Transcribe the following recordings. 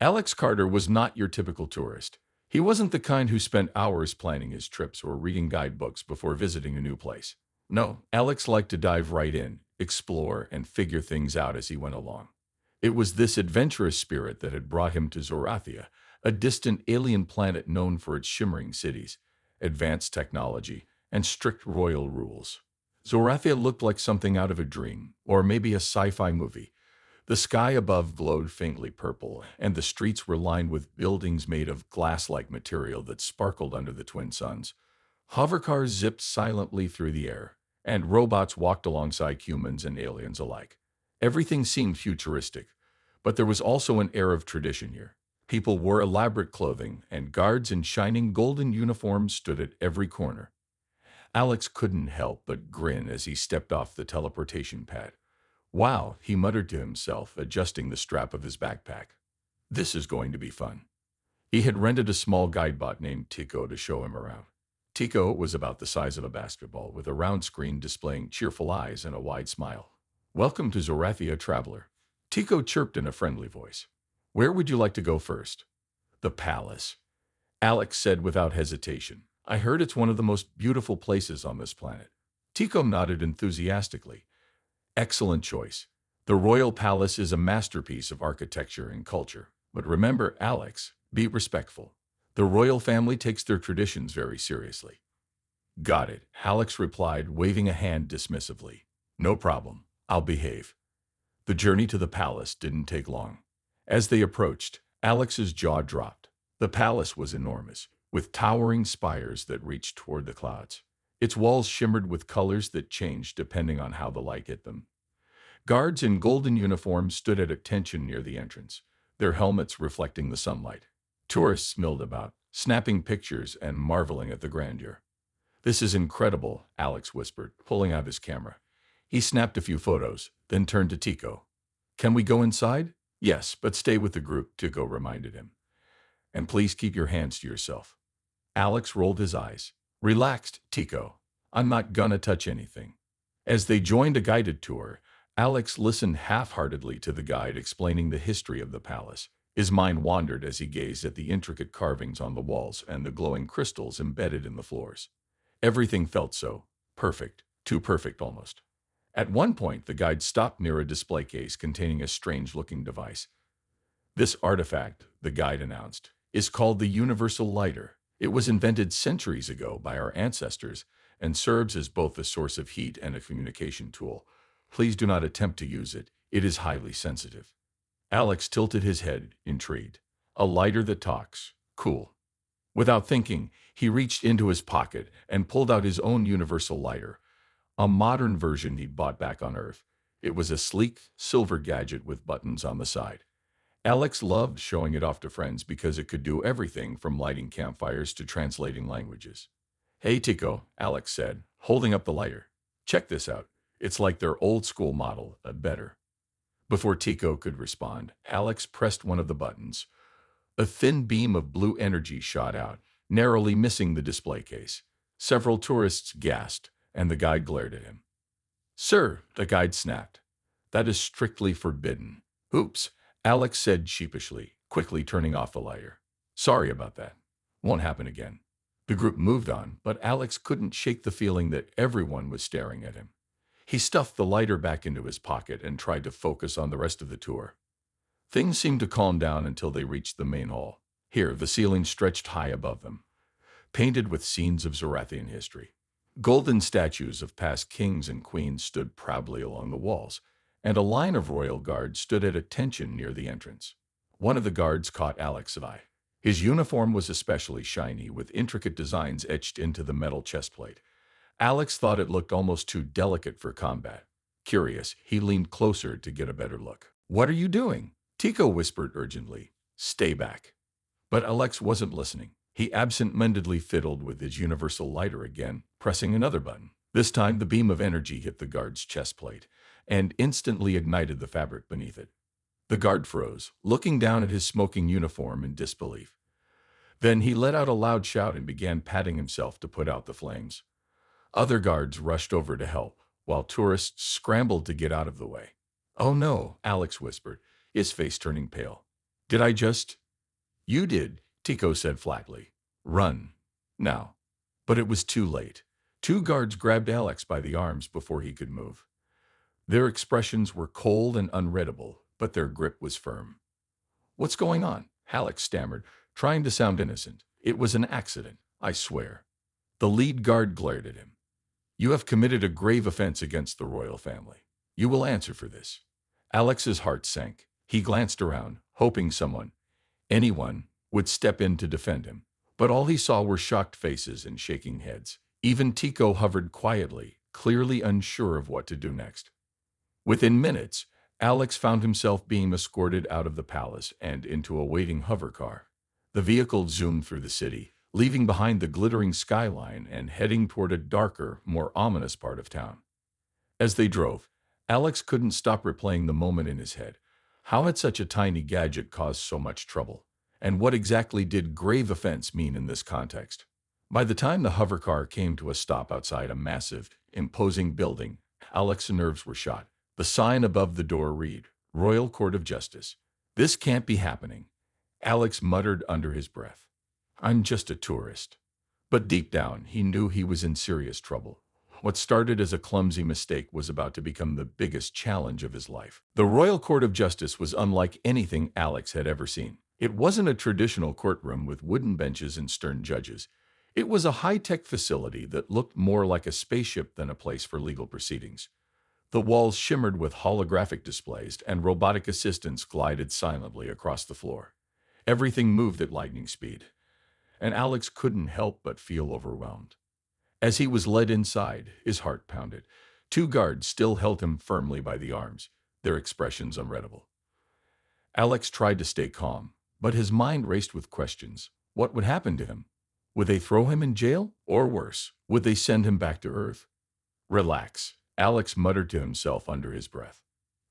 Alex Carter was not your typical tourist. He wasn't the kind who spent hours planning his trips or reading guidebooks before visiting a new place. No, Alex liked to dive right in, explore, and figure things out as he went along. It was this adventurous spirit that had brought him to Zorathia, a distant alien planet known for its shimmering cities, advanced technology, and strict royal rules. Zorathia looked like something out of a dream, or maybe a sci-fi movie. The sky above glowed faintly purple, and the streets were lined with buildings made of glass-like material that sparkled under the twin suns. Hovercars zipped silently through the air, and robots walked alongside humans and aliens alike. Everything seemed futuristic, but there was also an air of tradition here. People wore elaborate clothing, and guards in shining golden uniforms stood at every corner. Alex couldn't help but grin as he stepped off the teleportation pad. Wow, he muttered to himself, adjusting the strap of his backpack. This is going to be fun. He had rented a small guidebot named Tico to show him around. Tico was about the size of a basketball, with a round screen displaying cheerful eyes and a wide smile. Welcome to Zorathia, traveler. Tico chirped in a friendly voice. Where would you like to go first? The palace. Alex said without hesitation. I heard it's one of the most beautiful places on this planet. Tico nodded enthusiastically. Excellent choice. The royal palace is a masterpiece of architecture and culture. But remember, Alex, be respectful. The royal family takes their traditions very seriously. Got it, Alex replied, waving a hand dismissively. No problem. I'll behave. The journey to the palace didn't take long. As they approached, Alex's jaw dropped. The palace was enormous, with towering spires that reached toward the clouds. Its walls shimmered with colors that changed depending on how the light hit them. Guards in golden uniforms stood at attention near the entrance, their helmets reflecting the sunlight. Tourists milled about, snapping pictures and marveling at the grandeur. This is incredible, Alex whispered, pulling out his camera. He snapped a few photos, then turned to Tico. Can we go inside? Yes, but stay with the group, Tico reminded him. And please keep your hands to yourself. Alex rolled his eyes. Relaxed, Tico. I'm not gonna touch anything. As they joined a guided tour, Alex listened half-heartedly to the guide explaining the history of the palace. His mind wandered as he gazed at the intricate carvings on the walls and the glowing crystals embedded in the floors. Everything felt so perfect, too perfect almost. At one point, the guide stopped near a display case containing a strange-looking device. This artifact, the guide announced, is called the Universal Lighter. It was invented centuries ago by our ancestors and serves as both a source of heat and a communication tool. Please do not attempt to use it. It is highly sensitive. Alex tilted his head, intrigued. A lighter that talks. Cool. Without thinking, he reached into his pocket and pulled out his own universal lighter, a modern version he'd bought back on Earth. It was a sleek, silver gadget with buttons on the side. Alex loved showing it off to friends because it could do everything from lighting campfires to translating languages. Hey, Tico, Alex said, holding up the lighter. Check this out. It's like their old-school model, better. Before Tico could respond, Alex pressed one of the buttons. A thin beam of blue energy shot out, narrowly missing the display case. Several tourists gasped, and the guide glared at him. Sir, the guide snapped. That is strictly forbidden. Oops, Alex said sheepishly, quickly turning off the lighter. Sorry about that. Won't happen again. The group moved on, but Alex couldn't shake the feeling that everyone was staring at him. He stuffed the lighter back into his pocket and tried to focus on the rest of the tour. Things seemed to calm down until they reached the main hall. Here, the ceiling stretched high above them, painted with scenes of Zorathian history. Golden statues of past kings and queens stood proudly along the walls, and a line of royal guards stood at attention near the entrance. One of the guards caught Alex's eye. His uniform was especially shiny, with intricate designs etched into the metal chestplate. Alex thought it looked almost too delicate for combat. Curious, he leaned closer to get a better look. What are you doing? Tico whispered urgently. Stay back. But Alex wasn't listening. He absent-mindedly fiddled with his universal lighter again, pressing another button. This time, the beam of energy hit the guard's chestplate and instantly ignited the fabric beneath it. The guard froze, looking down at his smoking uniform in disbelief. Then he let out a loud shout and began patting himself to put out the flames. Other guards rushed over to help, while tourists scrambled to get out of the way. Oh no, Alex whispered, his face turning pale. Did I just? You did, Tico said flatly. Run. Now. But it was too late. Two guards grabbed Alex by the arms before he could move. Their expressions were cold and unreadable, but their grip was firm. What's going on? Alex stammered, trying to sound innocent. It was an accident, I swear. The lead guard glared at him. You have committed a grave offense against the royal family. You will answer for this. Alex's heart sank. He glanced around, hoping someone, anyone, would step in to defend him. But all he saw were shocked faces and shaking heads. Even Tico hovered quietly, clearly unsure of what to do next. Within minutes, Alex found himself being escorted out of the palace and into a waiting hover car. The vehicle zoomed through the city, leaving behind the glittering skyline and heading toward a darker, more ominous part of town. As they drove, Alex couldn't stop replaying the moment in his head. How had such a tiny gadget caused so much trouble? And what exactly did grave offense mean in this context? By the time the hover car came to a stop outside a massive, imposing building, Alex's nerves were shot. The sign above the door read, Royal Court of Justice. This can't be happening. Alex muttered under his breath. I'm just a tourist. But deep down, he knew he was in serious trouble. What started as a clumsy mistake was about to become the biggest challenge of his life. The Royal Court of Justice was unlike anything Alex had ever seen. It wasn't a traditional courtroom with wooden benches and stern judges. It was a high-tech facility that looked more like a spaceship than a place for legal proceedings. The walls shimmered with holographic displays, and robotic assistants glided silently across the floor. Everything moved at lightning speed, and Alex couldn't help but feel overwhelmed. As he was led inside, his heart pounded. Two guards still held him firmly by the arms, their expressions unreadable. Alex tried to stay calm, but his mind raced with questions. What would happen to him? Would they throw him in jail? Or worse, would they send him back to Earth? Relax, Alex muttered to himself under his breath.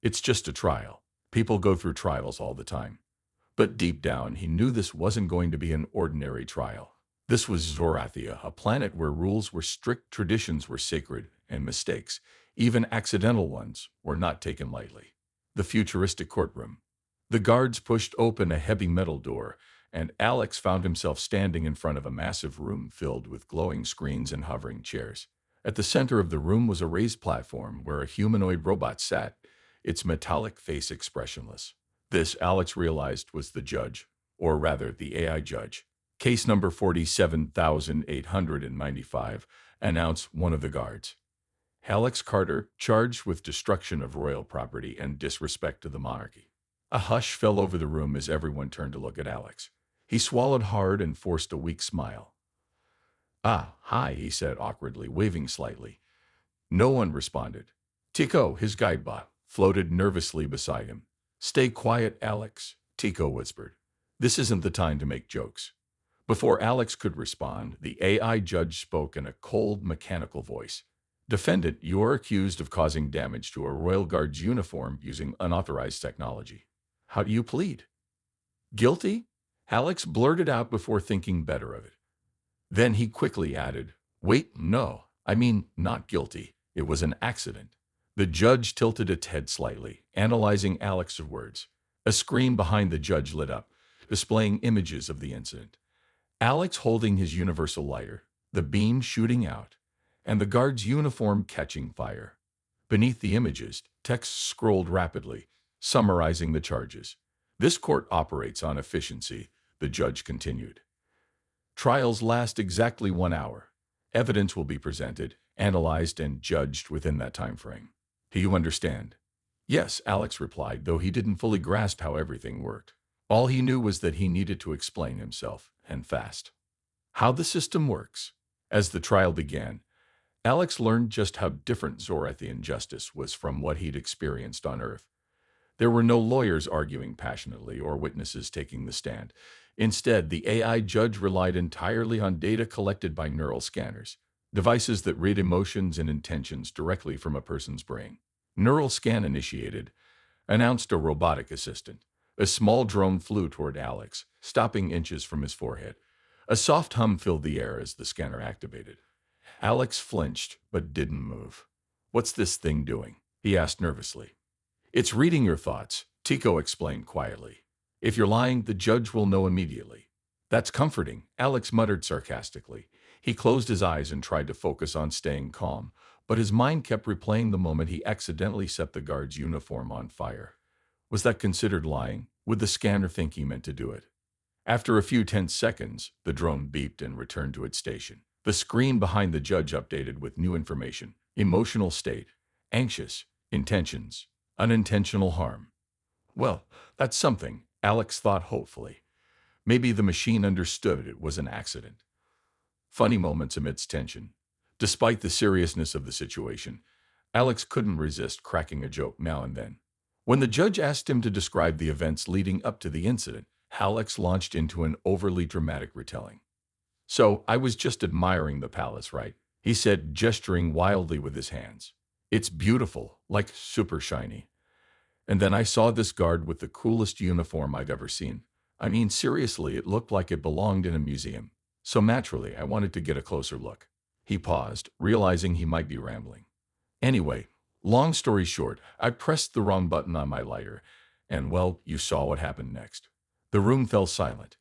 It's just a trial. People go through trials all the time. But deep down, he knew this wasn't going to be an ordinary trial. This was Zorathia, a planet where rules were strict, traditions were sacred, and mistakes, even accidental ones, were not taken lightly. The futuristic courtroom. The guards pushed open a heavy metal door, and Alex found himself standing in front of a massive room filled with glowing screens and hovering chairs. At the center of the room was a raised platform where a humanoid robot sat, its metallic face expressionless. This, Alex realized, was the judge, or rather, the AI judge. Case number 47,895, announced one of the guards. Alex Carter, charged with destruction of royal property and disrespect to the monarchy. A hush fell over the room as everyone turned to look at Alex. He swallowed hard and forced a weak smile. Ah, hi, he said awkwardly, waving slightly. No one responded. Tico, his guidebot, floated nervously beside him. Stay quiet, Alex, Tico whispered. This isn't the time to make jokes. Before Alex could respond, the AI judge spoke in a cold, mechanical voice. Defendant, you are accused of causing damage to a Royal Guard's uniform using unauthorized technology. How do you plead? Guilty? Alex blurted out before thinking better of it. Then he quickly added, Wait, no, I mean not guilty. It was an accident. The judge tilted its head slightly, analyzing Alex's words. A screen behind the judge lit up, displaying images of the incident. Alex holding his universal lighter, the beam shooting out, and the guard's uniform catching fire. Beneath the images, text scrolled rapidly, summarizing the charges. This court operates on efficiency, the judge continued. Trials last exactly 1 hour. Evidence will be presented, analyzed, and judged within that time frame. Do you understand? Yes, Alex replied, though he didn't fully grasp how everything worked. All he knew was that he needed to explain himself, and fast. How the system works. As the trial began, Alex learned just how different Zorathian justice was from what he'd experienced on Earth. There were no lawyers arguing passionately or witnesses taking the stand. Instead, the AI judge relied entirely on data collected by neural scanners, devices that read emotions and intentions directly from a person's brain. Neural scan initiated, announced a robotic assistant. A small drone flew toward Alex, stopping inches from his forehead. A soft hum filled the air as the scanner activated. Alex flinched, but didn't move. What's this thing doing? He asked nervously. It's reading your thoughts, Tico explained quietly. If you're lying, the judge will know immediately. That's comforting, Alex muttered sarcastically. He closed his eyes and tried to focus on staying calm, but his mind kept replaying the moment he accidentally set the guard's uniform on fire. Was that considered lying? Would the scanner think he meant to do it? After a few tense seconds, the drone beeped and returned to its station. The screen behind the judge updated with new information: emotional state, anxious, intentions, unintentional harm. Well, that's something, Alex thought hopefully. Maybe the machine understood it was an accident. Funny moments amidst tension. Despite the seriousness of the situation, Alex couldn't resist cracking a joke now and then. When the judge asked him to describe the events leading up to the incident, Alex launched into an overly dramatic retelling. So, I was just admiring the palace, right? He said, gesturing wildly with his hands. It's beautiful, like super shiny. And then I saw this guard with the coolest uniform I'd ever seen. I mean, seriously, it looked like it belonged in a museum. So naturally, I wanted to get a closer look. He paused, realizing he might be rambling. Anyway, long story short, I pressed the wrong button on my lighter, and well, you saw what happened next. The room fell silent.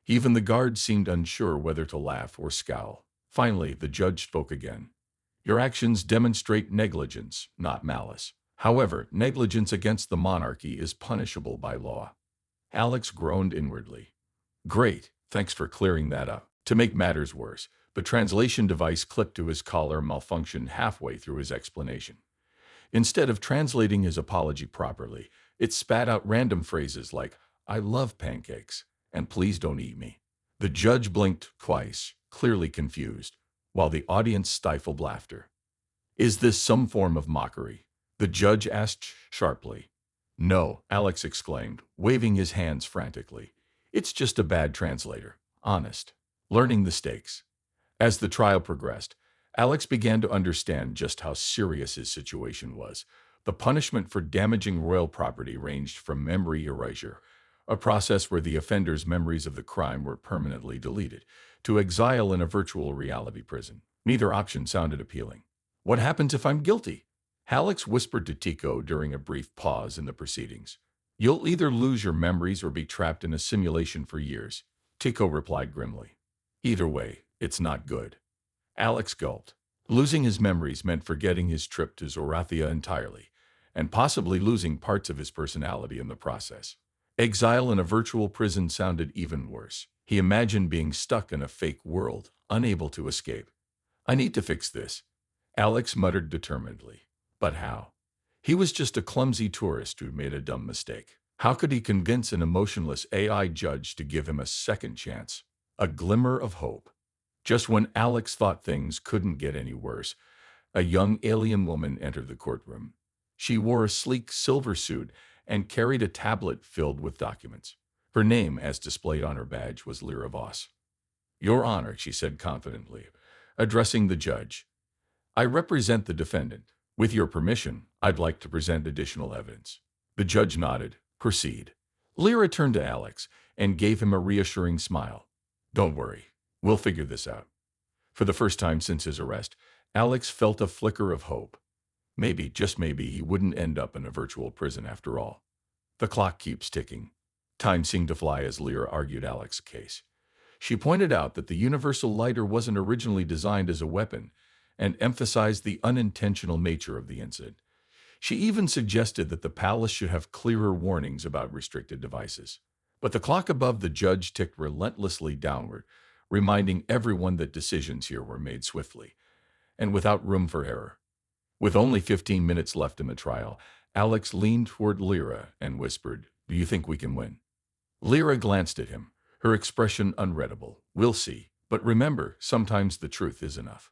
Even the guard seemed unsure whether to laugh or scowl. Finally, the judge spoke again. Your actions demonstrate negligence, not malice. However, negligence against the monarchy is punishable by law. Alex groaned inwardly. Great, thanks for clearing that up. To make matters worse, the translation device clipped to his collar malfunctioned halfway through his explanation. Instead of translating his apology properly, it spat out random phrases like, I love pancakes, and please don't eat me. The judge blinked twice, clearly confused, while the audience stifled laughter. Is this some form of mockery? The judge asked sharply. No, Alex exclaimed, waving his hands frantically. It's just a bad translator. Honest. Learning the stakes. As the trial progressed, Alex began to understand just how serious his situation was. The punishment for damaging royal property ranged from memory erasure, a process where the offender's memories of the crime were permanently deleted, to exile in a virtual reality prison. Neither option sounded appealing. What happens if I'm guilty? Alex whispered to Tico during a brief pause in the proceedings. You'll either lose your memories or be trapped in a simulation for years, Tico replied grimly. Either way, it's not good. Alex gulped. Losing his memories meant forgetting his trip to Zorathia entirely, and possibly losing parts of his personality in the process. Exile in a virtual prison sounded even worse. He imagined being stuck in a fake world, unable to escape. I need to fix this, Alex muttered determinedly. But how? He was just a clumsy tourist who made a dumb mistake. How could he convince an emotionless AI judge to give him a second chance? A glimmer of hope. Just when Alex thought things couldn't get any worse, a young alien woman entered the courtroom. She wore a sleek silver suit and carried a tablet filled with documents. Her name, as displayed on her badge, was Lyra Voss. Your Honor, she said confidently, addressing the judge. I represent the defendant. With your permission, I'd like to present additional evidence. The judge nodded. Proceed. Lyra turned to Alex and gave him a reassuring smile. Don't worry. We'll figure this out. For the first time since his arrest, Alex felt a flicker of hope. Maybe, just maybe, he wouldn't end up in a virtual prison after all. The clock keeps ticking. Time seemed to fly as Lyra argued Alex's case. She pointed out that the universal lighter wasn't originally designed as a weapon and emphasized the unintentional nature of the incident. She even suggested that the palace should have clearer warnings about restricted devices. But the clock above the judge ticked relentlessly downward, reminding everyone that decisions here were made swiftly and without room for error. With only 15 minutes left in the trial, Alex leaned toward Lyra and whispered, Do you think we can win? Lyra glanced at him, her expression unreadable. We'll see. But remember, sometimes the truth is enough.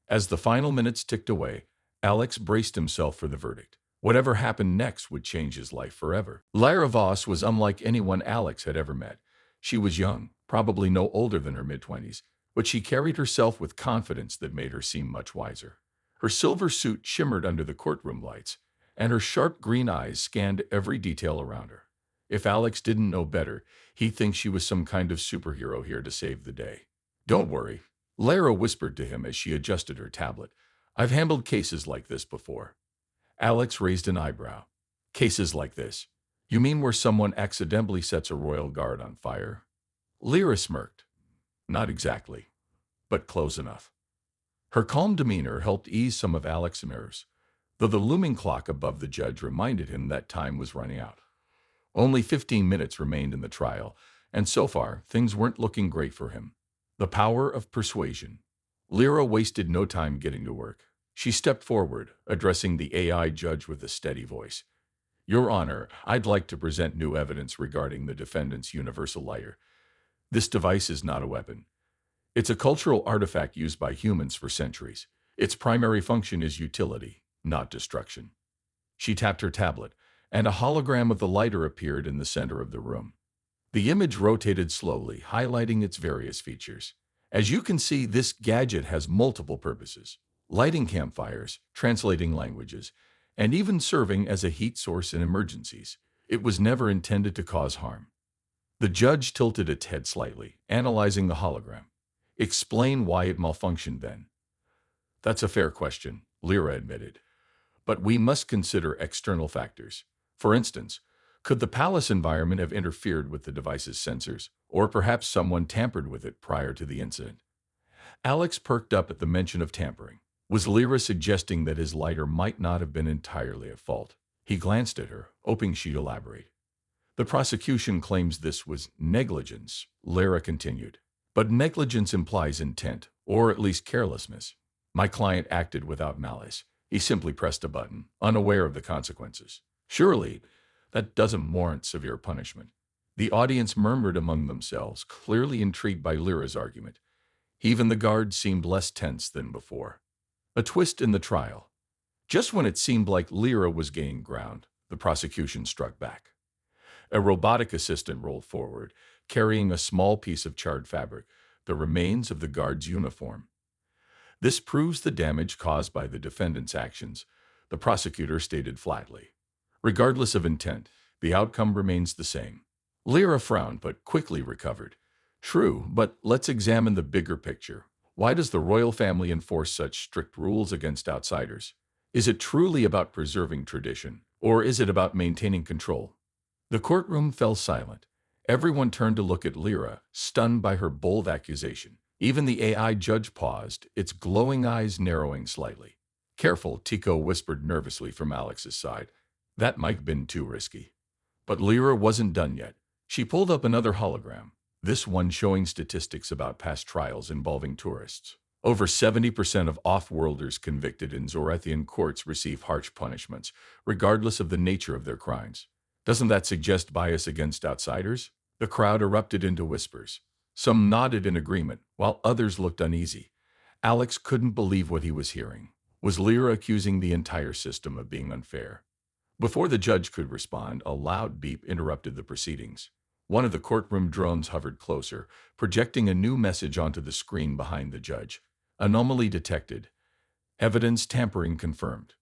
As the final minutes ticked away, Alex braced himself for the verdict. Whatever happened next would change his life forever. Lyra Voss was unlike anyone Alex had ever met. She was young, probably no older than her mid-20s, but she carried herself with confidence that made her seem much wiser. Her silver suit shimmered under the courtroom lights, and her sharp green eyes scanned every detail around her. If Alex didn't know better, he'd think she was some kind of superhero here to save the day. Don't worry, Lyra whispered to him as she adjusted her tablet. I've handled cases like this before. Alex raised an eyebrow. Cases like this? You mean where someone accidentally sets a royal guard on fire? Lyra smirked. Not exactly, but close enough. Her calm demeanor helped ease some of Alex's nerves, though the looming clock above the judge reminded him that time was running out. Only 15 minutes remained in the trial, and so far, things weren't looking great for him. The power of persuasion. Lyra wasted no time getting to work. She stepped forward, addressing the AI judge with a steady voice. Your Honor, I'd like to present new evidence regarding the defendant's universal lighter. This device is not a weapon. It's a cultural artifact used by humans for centuries. Its primary function is utility, not destruction. She tapped her tablet, and a hologram of the lighter appeared in the center of the room. The image rotated slowly, highlighting its various features. As you can see, this gadget has multiple purposes: lighting campfires, translating languages, and even serving as a heat source in emergencies. It was never intended to cause harm. The judge tilted its head slightly, analyzing the hologram. Explain why it malfunctioned then. That's a fair question, Lyra admitted. But we must consider external factors. For instance, could the palace environment have interfered with the device's sensors, or perhaps someone tampered with it prior to the incident? Alex perked up at the mention of tampering. Was Lyra suggesting that his lighter might not have been entirely at fault? He glanced at her, hoping she'd elaborate. The prosecution claims this was negligence, Lyra continued. But negligence implies intent, or at least carelessness. My client acted without malice. He simply pressed a button, unaware of the consequences. Surely, that doesn't warrant severe punishment. The audience murmured among themselves, clearly intrigued by Lyra's argument. Even the guards seemed less tense than before. A twist in the trial. Just when it seemed like Lyra was gaining ground, the prosecution struck back. A robotic assistant rolled forward, carrying a small piece of charred fabric, the remains of the guard's uniform. This proves the damage caused by the defendant's actions, the prosecutor stated flatly. Regardless of intent, the outcome remains the same. Lyra frowned but quickly recovered. True, but let's examine the bigger picture. Why does the royal family enforce such strict rules against outsiders? Is it truly about preserving tradition, or is it about maintaining control? The courtroom fell silent. Everyone turned to look at Lyra, stunned by her bold accusation. Even the AI judge paused, its glowing eyes narrowing slightly. Careful, Tico whispered nervously from Alex's side. That might have been too risky. But Lyra wasn't done yet. She pulled up another hologram, this one showing statistics about past trials involving tourists. Over 70% of off-worlders convicted in Zorethian courts receive harsh punishments, regardless of the nature of their crimes. Doesn't that suggest bias against outsiders? The crowd erupted into whispers. Some nodded in agreement, while others looked uneasy. Alex couldn't believe what he was hearing. Was Lyra accusing the entire system of being unfair? Before the judge could respond, a loud beep interrupted the proceedings. One of the courtroom drones hovered closer, projecting a new message onto the screen behind the judge. Anomaly detected. Evidence tampering confirmed.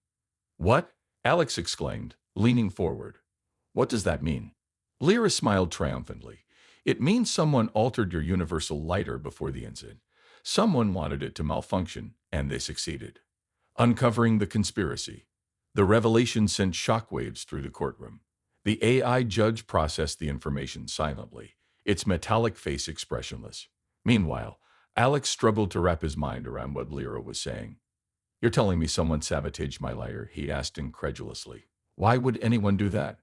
What? Alex exclaimed, leaning forward. What does that mean? Lyra smiled triumphantly. It means someone altered your universal lighter before the incident. Someone wanted it to malfunction, and they succeeded. Uncovering the conspiracy. The revelation sent shockwaves through the courtroom. The AI judge processed the information silently, its metallic face expressionless. Meanwhile, Alex struggled to wrap his mind around what Lyra was saying. You're telling me someone sabotaged my lighter? He asked incredulously. Why would anyone do that?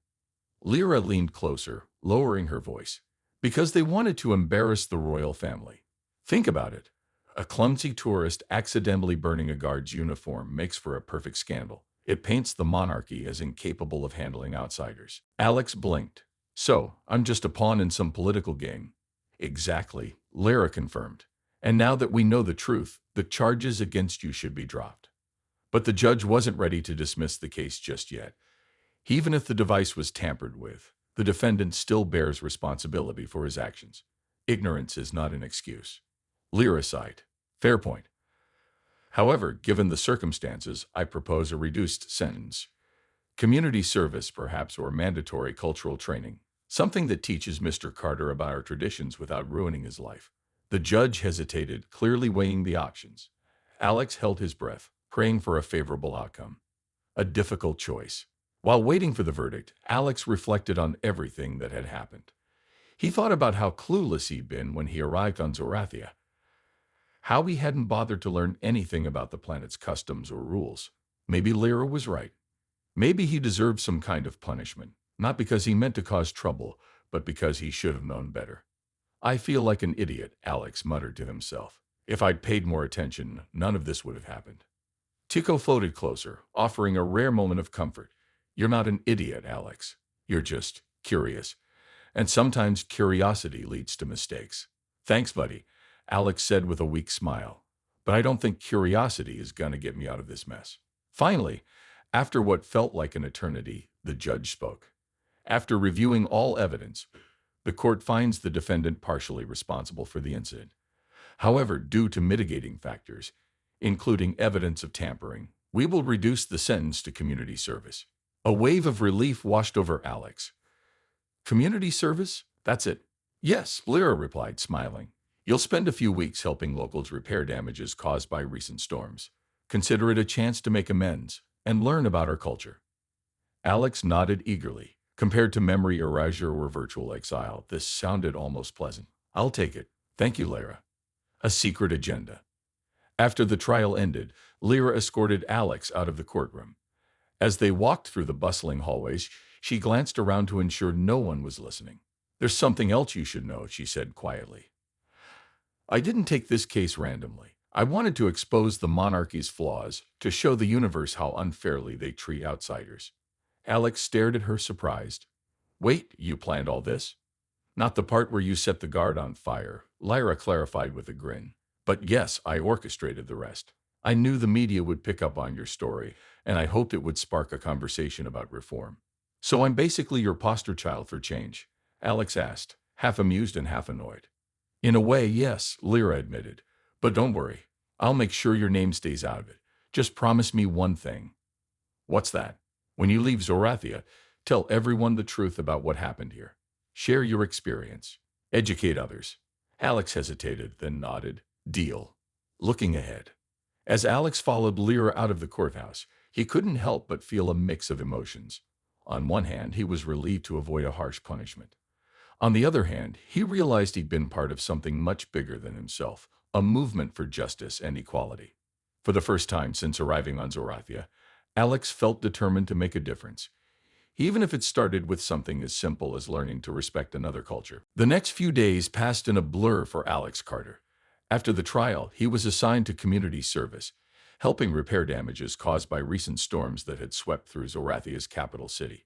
Lyra leaned closer, lowering her voice. Because they wanted to embarrass the royal family. Think about it. A clumsy tourist accidentally burning a guard's uniform makes for a perfect scandal. It paints the monarchy as incapable of handling outsiders. Alex blinked. So, I'm just a pawn in some political game. Exactly, Lyra confirmed. And now that we know the truth, the charges against you should be dropped. But the judge wasn't ready to dismiss the case just yet. Even if the device was tampered with, the defendant still bears responsibility for his actions. Ignorance is not an excuse. Lyra sighed. Fair point. However, given the circumstances, I propose a reduced sentence. Community service, perhaps, or mandatory cultural training. Something that teaches Mr. Carter about our traditions without ruining his life. The judge hesitated, clearly weighing the options. Alex held his breath, praying for a favorable outcome. A difficult choice. While waiting for the verdict, Alex reflected on everything that had happened. He thought about how clueless he'd been when he arrived on Zorathia, how he hadn't bothered to learn anything about the planet's customs or rules. Maybe Lyra was right. Maybe he deserved some kind of punishment, not because he meant to cause trouble, but because he should have known better. I feel like an idiot, Alex muttered to himself. If I'd paid more attention, none of this would have happened. Tico floated closer, offering a rare moment of comfort. You're not an idiot, Alex. You're just curious. And sometimes curiosity leads to mistakes. Thanks, buddy, Alex said with a weak smile. But I don't think curiosity is going to get me out of this mess. Finally, after what felt like an eternity, the judge spoke. After reviewing all evidence, the court finds the defendant partially responsible for the incident. However, due to mitigating factors, including evidence of tampering, we will reduce the sentence to community service. A wave of relief washed over Alex. Community service? That's it. Yes, Lyra replied, smiling. You'll spend a few weeks helping locals repair damages caused by recent storms. Consider it a chance to make amends and learn about our culture. Alex nodded eagerly. Compared to memory erasure or virtual exile, this sounded almost pleasant. I'll take it. Thank you, Lyra. A secret agenda. After the trial ended, Lyra escorted Alex out of the courtroom. As they walked through the bustling hallways, she glanced around to ensure no one was listening. There's something else you should know, she said quietly. I didn't take this case randomly. I wanted to expose the monarchy's flaws, to show the universe how unfairly they treat outsiders. Alex stared at her surprised. Wait, you planned all this? Not the part where you set the guard on fire, Lyra clarified with a grin. But yes, I orchestrated the rest. I knew the media would pick up on your story, and I hoped it would spark a conversation about reform. So I'm basically your poster child for change? Alex asked, half amused and half annoyed. In a way, yes, Lyra admitted. But don't worry. I'll make sure your name stays out of it. Just promise me one thing. What's that? When you leave Zorathia, tell everyone the truth about what happened here. Share your experience. Educate others. Alex hesitated, then nodded. Deal. Looking ahead. As Alex followed Lyra out of the courthouse, he couldn't help but feel a mix of emotions. On one hand, he was relieved to avoid a harsh punishment. On the other hand, he realized he'd been part of something much bigger than himself, a movement for justice and equality. For the first time since arriving on Zorathia, Alex felt determined to make a difference, even if it started with something as simple as learning to respect another culture. The next few days passed in a blur for Alex Carter. After the trial, he was assigned to community service, helping repair damages caused by recent storms that had swept through Zorathia's capital city.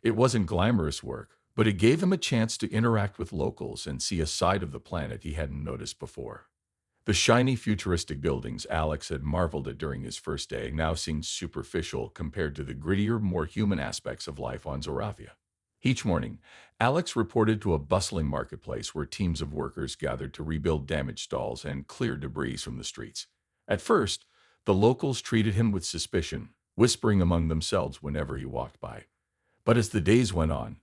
It wasn't glamorous work, but it gave him a chance to interact with locals and see a side of the planet he hadn't noticed before. The shiny, futuristic buildings Alex had marveled at during his first day now seemed superficial compared to the grittier, more human aspects of life on Zorathia. Each morning, Alex reported to a bustling marketplace where teams of workers gathered to rebuild damaged stalls and clear debris from the streets. At first, the locals treated him with suspicion, whispering among themselves whenever he walked by. But as the days went on,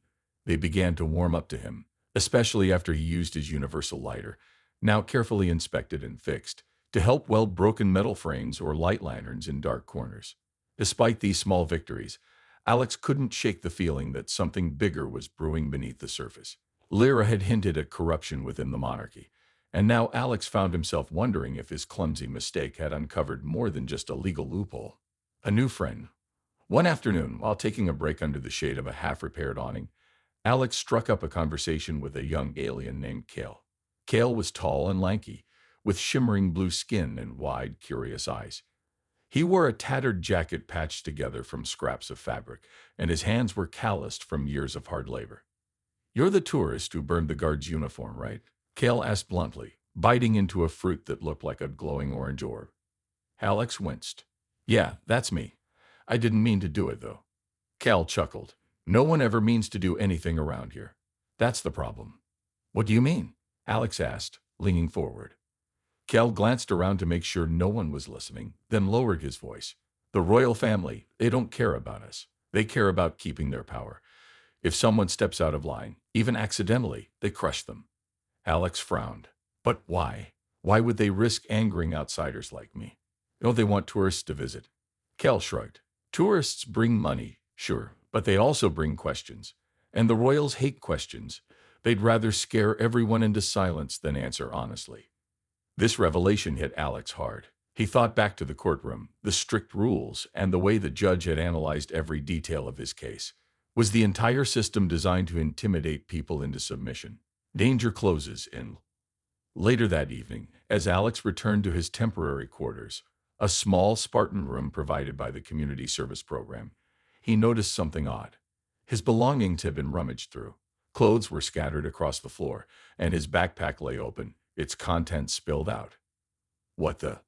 they began to warm up to him, especially after he used his universal lighter, now carefully inspected and fixed, to help weld broken metal frames or light lanterns in dark corners. Despite these small victories, Alex couldn't shake the feeling that something bigger was brewing beneath the surface. Lyra had hinted at corruption within the monarchy, and now Alex found himself wondering if his clumsy mistake had uncovered more than just a legal loophole. A new friend. One afternoon, while taking a break under the shade of a half-repaired awning, Alex struck up a conversation with a young alien named Kale. Kale was tall and lanky, with shimmering blue skin and wide, curious eyes. He wore a tattered jacket patched together from scraps of fabric, and his hands were calloused from years of hard labor. "You're the tourist who burned the guard's uniform, right?" Kale asked bluntly, biting into a fruit that looked like a glowing orange orb. Alex winced. "Yeah, that's me. I didn't mean to do it, though." Cal chuckled. "No one ever means to do anything around here. That's the problem." "What do you mean?" Alex asked, leaning forward. Cal glanced around to make sure no one was listening, then lowered his voice. "The royal family, they don't care about us. They care about keeping their power. If someone steps out of line, even accidentally, they crush them." Alex frowned. "But why? Why would they risk angering outsiders like me?" "Oh, they want tourists to visit." Cal shrugged. "Tourists bring money, Sure, but they also bring questions. And the royals hate questions. They'd rather scare everyone into silence than answer honestly. This revelation hit Alex hard. He thought back to the courtroom, the strict rules, and the way the judge had analyzed every detail of his case. Was the entire system designed to intimidate people into submission? Danger closes in. Later that evening, as Alex returned to his temporary quarters, a small Spartan room provided by the community service program, he noticed something odd. His belongings had been rummaged through. Clothes were scattered across the floor, and his backpack lay open, its contents spilled out. What the?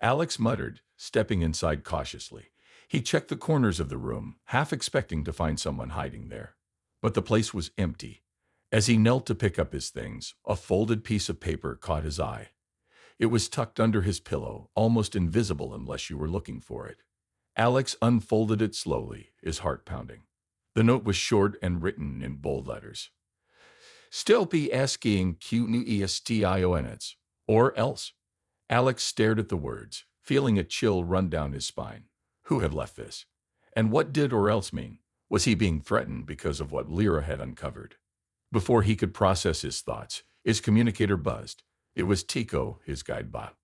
Alex muttered, stepping inside cautiously. He checked the corners of the room, half expecting to find someone hiding there. But the place was empty. As he knelt to pick up his things, a folded piece of paper caught his eye. It was tucked under his pillow, almost invisible unless you were looking for it. Alex unfolded it slowly, his heart pounding. The note was short and written in bold letters. Still be asking questions, or else. Alex stared at the words, feeling a chill run down his spine. Who had left this? And what did or else mean? Was he being threatened because of what Lyra had uncovered? Before he could process his thoughts, his communicator buzzed. It was Tico, his guide bot.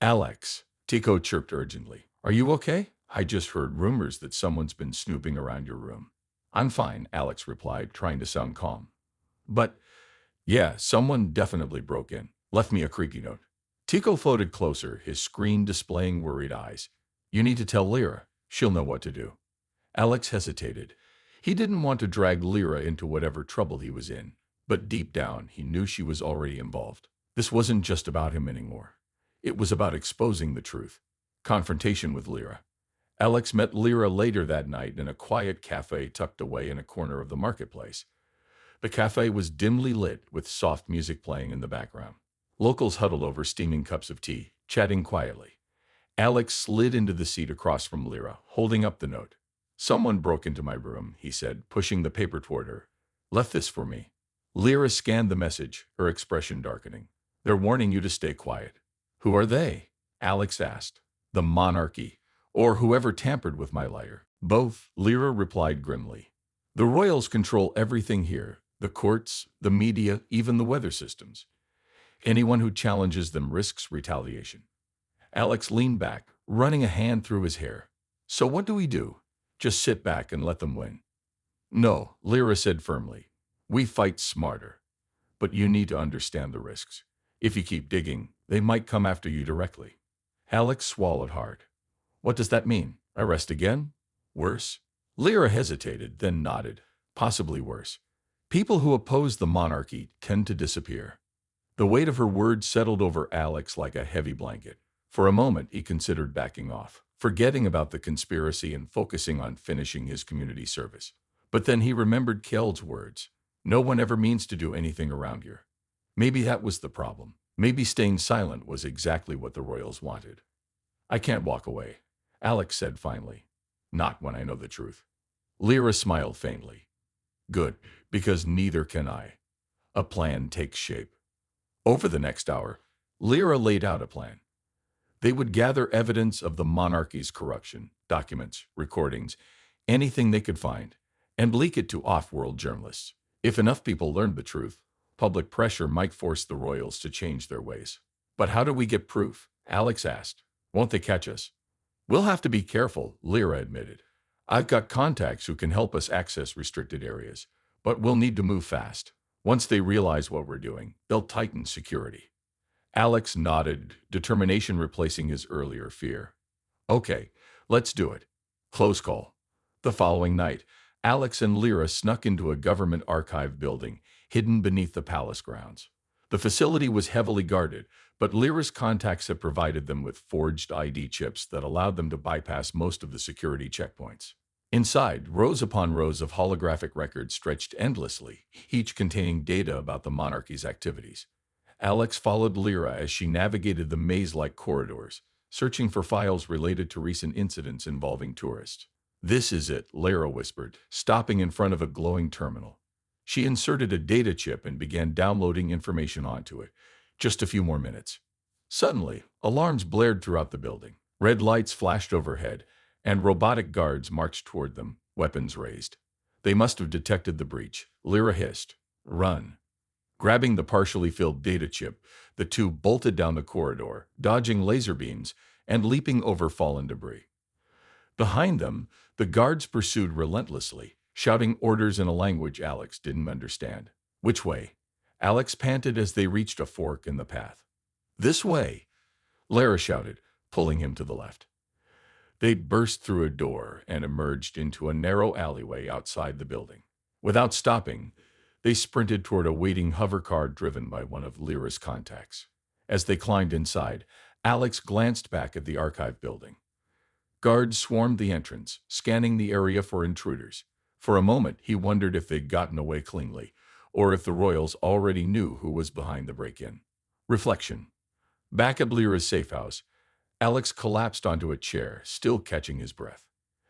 Alex, Tico chirped urgently. Are you okay? I just heard rumors that someone's been snooping around your room. I'm fine, Alex replied, trying to sound calm. But, yeah, someone definitely broke in. Left me a creaky note. Tico floated closer, his screen displaying worried eyes. You need to tell Lyra. She'll know what to do. Alex hesitated. He didn't want to drag Lyra into whatever trouble he was in, but deep down he knew she was already involved. This wasn't just about him anymore. It was about exposing the truth. Confrontation with Lyra. Alex met Lyra later that night in a quiet cafe tucked away in a corner of the marketplace. The cafe was dimly lit with soft music playing in the background. Locals huddled over steaming cups of tea, chatting quietly. Alex slid into the seat across from Lyra, holding up the note. Someone broke into my room, he said, pushing the paper toward her. Left this for me. Lyra scanned the message, her expression darkening. They're warning you to stay quiet. Who are they? Alex asked. The monarchy, or whoever tampered with my lyre. Both, Lyra replied grimly. The royals control everything here, the courts, the media, even the weather systems. Anyone who challenges them risks retaliation. Alex leaned back, running a hand through his hair. So what do we do? Just sit back and let them win? No, Lyra said firmly. We fight smarter. But you need to understand the risks. If you keep digging, they might come after you directly. Alex swallowed hard. What does that mean? Arrest again? Worse? Lyra hesitated, then nodded. Possibly worse. People who oppose the monarchy tend to disappear. The weight of her words settled over Alex like a heavy blanket. For a moment, he considered backing off, forgetting about the conspiracy and focusing on finishing his community service. But then he remembered Kjeld's words. No one ever means to do anything around here. Maybe that was the problem. Maybe staying silent was exactly what the royals wanted. I can't walk away, Alex said finally. Not when I know the truth. Lyra smiled faintly. Good, because neither can I. A plan takes shape. Over the next hour, Lyra laid out a plan. They would gather evidence of the monarchy's corruption, documents, recordings, anything they could find, and leak it to off-world journalists. If enough people learned the truth, public pressure might force the royals to change their ways. But how do we get proof? Alex asked. Won't they catch us? We'll have to be careful, Lyra admitted. I've got contacts who can help us access restricted areas, but we'll need to move fast. Once they realize what we're doing, they'll tighten security. Alex nodded, determination replacing his earlier fear. Okay, let's do it. Close call. The following night, Alex and Lyra snuck into a government archive building hidden beneath the palace grounds. The facility was heavily guarded, but Lyra's contacts had provided them with forged ID chips that allowed them to bypass most of the security checkpoints. Inside, rows upon rows of holographic records stretched endlessly, each containing data about the monarchy's activities. Alex followed Lyra as she navigated the maze-like corridors, searching for files related to recent incidents involving tourists. This is it, Lyra whispered, stopping in front of a glowing terminal. She inserted a data chip and began downloading information onto it. Just a few more minutes. Suddenly, alarms blared throughout the building. Red lights flashed overhead, and robotic guards marched toward them, weapons raised. They must have detected the breach. Lyra hissed. Run. Grabbing the partially filled data chip, the two bolted down the corridor, dodging laser beams and leaping over fallen debris. Behind them, the guards pursued relentlessly, shouting orders in a language Alex didn't understand. Which way? Alex panted as they reached a fork in the path. This way, Lara shouted, pulling him to the left. They'd burst through a door and emerged into a narrow alleyway outside the building. Without stopping, they sprinted toward a waiting hover car driven by one of Lyra's contacts. As they climbed inside, Alex glanced back at the archive building. Guards swarmed the entrance, scanning the area for intruders. For a moment, he wondered if they'd gotten away cleanly, or if the Royals already knew who was behind the break-in. Reflection. Back at Lyra's safe house, Alex collapsed onto a chair, still catching his breath.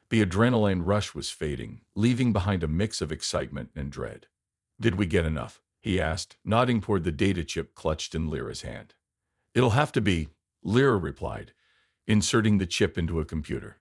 The adrenaline rush was fading, leaving behind a mix of excitement and dread. Did we get enough? He asked, nodding toward the data chip clutched in Lyra's hand. It'll have to be, Lyra replied, inserting the chip into a computer.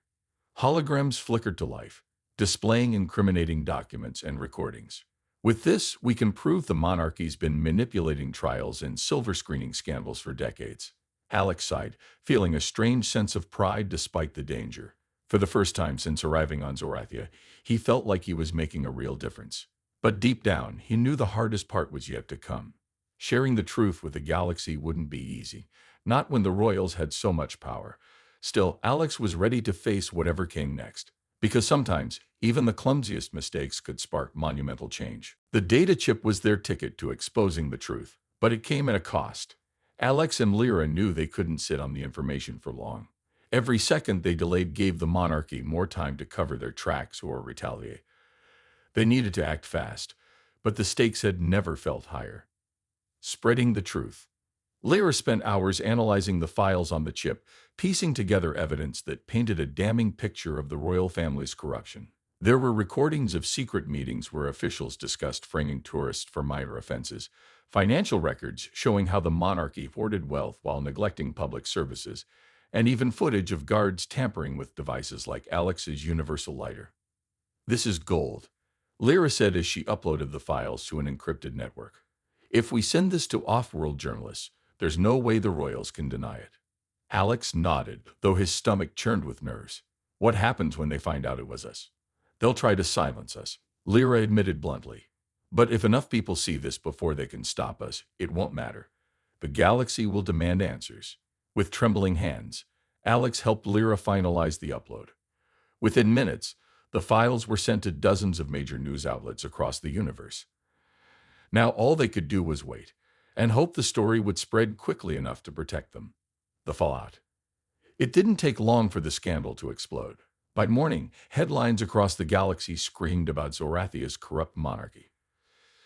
Holograms flickered to life, displaying incriminating documents and recordings. With this, we can prove the monarchy's been manipulating trials and silver screening scandals for decades. Alex sighed, feeling a strange sense of pride despite the danger. For the first time since arriving on Zorathia, he felt like he was making a real difference. But deep down, he knew the hardest part was yet to come. Sharing the truth with the galaxy wouldn't be easy, not when the Royals had so much power. Still, Alex was ready to face whatever came next, because sometimes even the clumsiest mistakes could spark monumental change. The data chip was their ticket to exposing the truth, but it came at a cost. Alex and Lyra knew they couldn't sit on the information for long. Every second they delayed gave the monarchy more time to cover their tracks or retaliate. They needed to act fast, but the stakes had never felt higher. Spreading the truth. Lyra spent hours analyzing the files on the chip, piecing together evidence that painted a damning picture of the royal family's corruption. There were recordings of secret meetings where officials discussed framing tourists for minor offenses, financial records showing how the monarchy hoarded wealth while neglecting public services, and even footage of guards tampering with devices like Alex's universal lighter. This is gold, Lyra said as she uploaded the files to an encrypted network. If we send this to off-world journalists, there's no way the Royals can deny it. Alex nodded, though his stomach churned with nerves. What happens when they find out it was us? They'll try to silence us, Lyra admitted bluntly. But if enough people see this before they can stop us, it won't matter. The galaxy will demand answers. With trembling hands, Alex helped Lyra finalize the upload. Within minutes, the files were sent to dozens of major news outlets across the universe. Now all they could do was wait, and hope the story would spread quickly enough to protect them. The fallout. It didn't take long for the scandal to explode. By morning, headlines across the galaxy screamed about Zorathia's corrupt monarchy.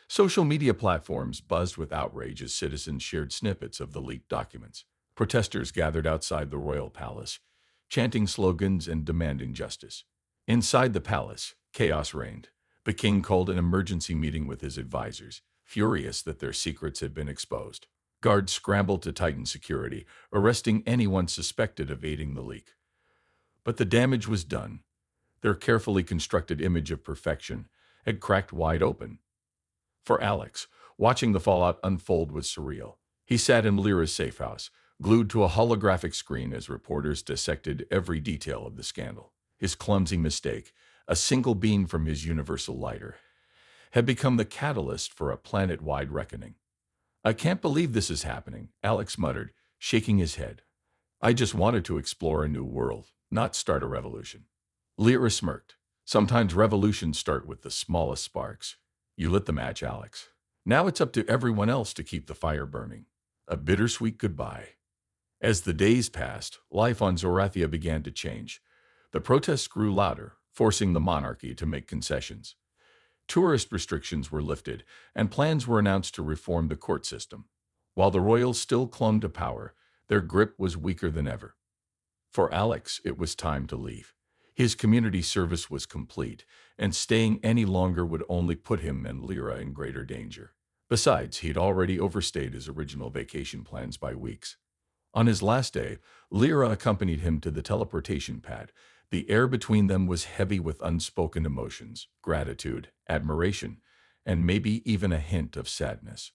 Social media platforms buzzed with outrage as citizens shared snippets of the leaked documents. Protesters gathered outside the royal palace, chanting slogans and demanding justice. Inside the palace, chaos reigned. The king called an emergency meeting with his advisors, furious that their secrets had been exposed. Guards scrambled to tighten security, arresting anyone suspected of aiding the leak. But the damage was done. Their carefully constructed image of perfection had cracked wide open. For Alex, watching the fallout unfold was surreal. He sat in Lyra's safe house, glued to a holographic screen as reporters dissected every detail of the scandal. His clumsy mistake, a single beam from his universal lighter, had become the catalyst for a planet-wide reckoning. I can't believe this is happening, Alex muttered, shaking his head. I just wanted to explore a new world, not start a revolution. Lyra smirked. Sometimes revolutions start with the smallest sparks. You lit the match, Alex. Now it's up to everyone else to keep the fire burning. A bittersweet goodbye. As the days passed, life on Zorathia began to change. The protests grew louder, forcing the monarchy to make concessions. Tourist restrictions were lifted, and plans were announced to reform the court system. While the royals still clung to power, their grip was weaker than ever. For Alex, it was time to leave. His community service was complete, and staying any longer would only put him and Lyra in greater danger. Besides, he'd already overstayed his original vacation plans by weeks. On his last day, Lyra accompanied him to the teleportation pad, The air between them was heavy with unspoken emotions, gratitude, admiration, and maybe even a hint of sadness.